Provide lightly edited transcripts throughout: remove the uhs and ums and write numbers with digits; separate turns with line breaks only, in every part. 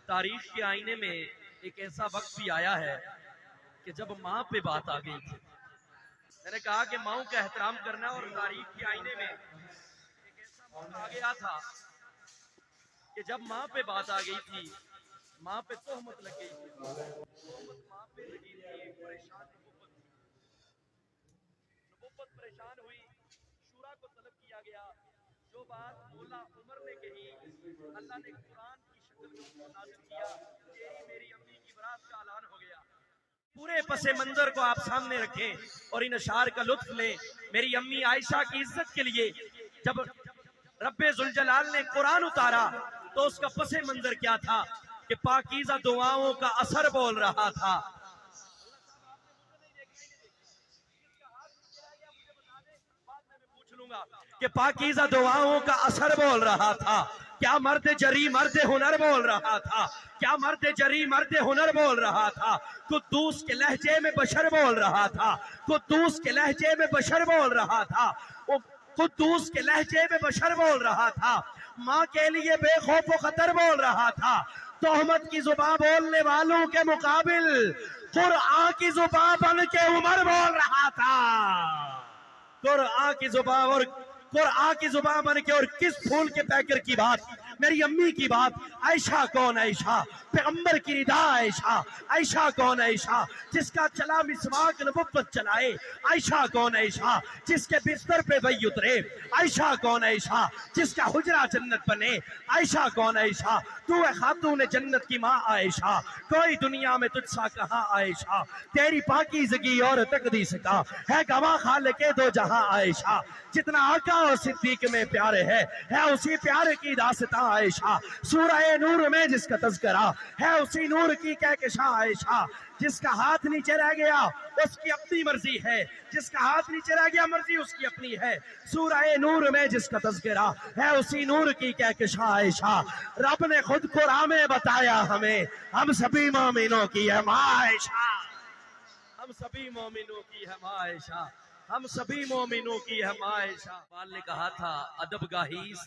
تاریخ کے آئینے میں ایک ایسا وقت بھی آیا ہے کہ جب ماں پہ بات آ گئی تھی. میں نے کہا کہ ماؤں کا احترام کرنا, اور تاریخ کے آئینے میں ایک ایسا وقت آ گیا تھا کہ جب ماں پہ بات آ گئی تھی, ماں پہ تہمت لگ گئی تھی. تہمت ماں پہ لگی تھی, پریشان نبوت پریشان ہوئی, شورا کو طلب کیا گیا. جو بات مولا عمر نے کہی, اللہ نے قرآن کی شکل میں اس کو نازل کیا. تیری میری امی کی برات کا اعلان ہو گیا. پورے پس منظر کو آپ سامنے رکھیں اور ان اشعار کا لطف لیں. میری امی عائشہ کی عزت کے لیے جب رب ذوالجلال نے قرآن اتارا تو اس کا پس منظر کیا تھا کہ پاکیزہ دعاؤں کا اثر بول رہا تھا. کہ پاکیزہ دعاؤں کا اثر بول رہا تھا. کیا مرد جری مرد ہنر بول رہا تھا, کیا مرد جری مرد ہنر بول رہا تھا. قدوس کے لہجے میں بشر بول رہا تھا, قدوس کے لہجے میں بشر بول رہا تھا, قدوس کے لہجے میں بشر بول رہا تھا. ماں کے لیے بے خوف و خطر بول رہا تھا. تہمت کی زبان بولنے والوں کے مقابل قرآن کی زبان بن کے عمر بول رہا تھا. قرآن کی زبان, اور قرآن کی زبان بن کے, اور کس پھول کے پیکر کی بات, میری امی کی بات. عائشہ کون عائشہ, پیغمبر کی رضا عائشہ. عائشہ کون عائشہ, جس کا چلا مسواک نبوت چلائے. عائشہ کون عائشہ, جس کے بستر پہ وحی اترے. عائشہ کون عائشہ, جس کا حجرہ جنت بنے. عائشہ کون عائشہ, تو ہے خاتون جنت کی ماں عائشہ. کوئی دنیا میں تجھ سا کہاں عائشہ, تیری پاکیزگی اور تقدیس کا ہے گواہ خالق دو جہاں عائشہ. جتنا آقا اور صدیق میں پیارے ہے اسی پیارے کی داستان عائشہ. سورہ نور میں جس کا تذکرہ ہے اسی نور کی کہکشاں عائشہ. جس کا ہاتھ نیچے رہ گیا اس کی اپنی مرضی ہے, جس کا ہاتھ نیچے رہ گیا مرضی اس کی اپنی ہے. سورہ نور میں جس کا تذکرہ ہے اسی نور کی کہکشاں عائشہ. رب نے خود قرآن میں بتایا ہمیں, ہم سبھی مومنوں کی ہے ماں عائشہ. ہم سبھی مومنوں کی ہے ماں عائشہ, ہم سبھی مومنوں کی ہے ماں عائشہ. اقبال نے کہا تھا ادب گاہیس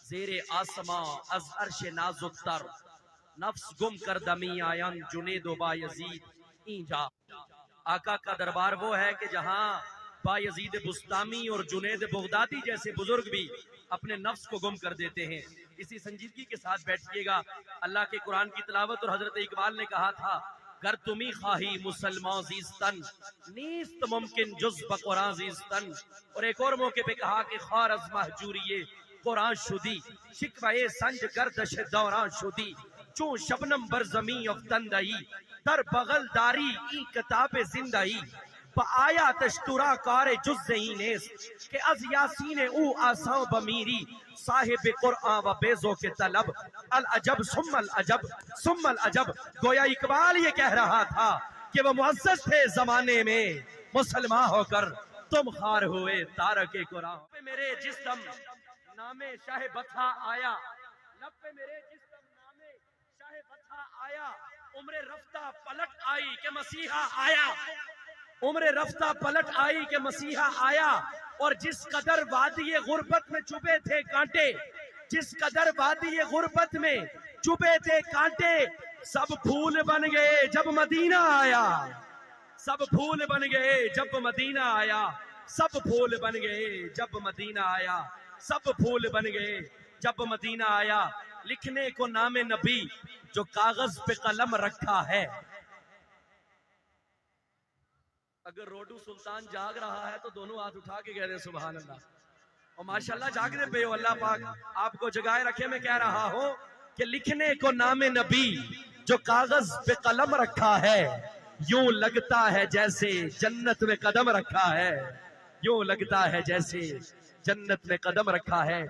زیر آسماں از عرش نازک تر, نفس گم کر دمی آیان جنید و بایزید اینجا. آقا کا دربار وہ ہے کہ جہاں بایزید بستامی اور جنید بغدادی جیسے بزرگ بھی اپنے نفس کو گم کر دیتے ہیں. اسی سنجیدگی کے ساتھ بیٹھیے گا. اللہ کے قرآن کی تلاوت, اور حضرت اقبال نے کہا تھا گر تمی خواہی مسلمان زیستن نیست ممکن جز بقرآن زیستن. اور ایک اور موقع پہ کہا کہ خار از محجوریے قرآن شدی, شکوہ سنج گردش دوران شدی, چون شبنم بر زمین افتندہی در بغل داری ای کتاب زندہی. با آیا تشترا کار جز ہی نیست کہ از یاسین او آسان بمیری. صاحب قرآن و بیزوں کے طلب العجب ثم العجب ثم العجب. گویا اقبال یہ کہہ رہا تھا کہ وہ معزز تھے زمانے میں, مسلمان ہو کر تم خار ہوئے تارک قرآن. پہ میرے جسم نام شاہ بطحہ آیا, لب پہ میرے جسم نام شاہ بطحہ آیا. عمر رفتہ پلٹ آئی کہ مسیحا آیا, عمر رفتہ پلٹ آئی کہ مسیحا آیا. اور جس قدر وادی غربت میں چبے تھے کانٹے, جس قدر وادی غربت میں چبے تھے کانٹے, سب پھول بن گئے جب مدینہ آیا. سب پھول بن گئے جب مدینہ آیا, سب پھول بن گئے جب مدینہ آیا, سب پھول بن گئے جب مدینہ آیا. لکھنے کو نام نبی جو کاغذ پہ قلم رکھا ہے. اگر روڈو سلطان جاگ رہا ہے تو دونوں ہاتھ اٹھا کے کہہ رہے سبحان اللہ. اور ماشاءاللہ جاگنے پہ ہو, اللہ پاک آپ کو جگائے رکھے. میں کہہ رہا ہوں کہ لکھنے کو نام نبی جو کاغذ پہ قلم رکھا ہے, یوں لگتا ہے جیسے جنت میں قدم رکھا ہے, یوں لگتا ہے جیسے جنت میں قدم رکھا ہے.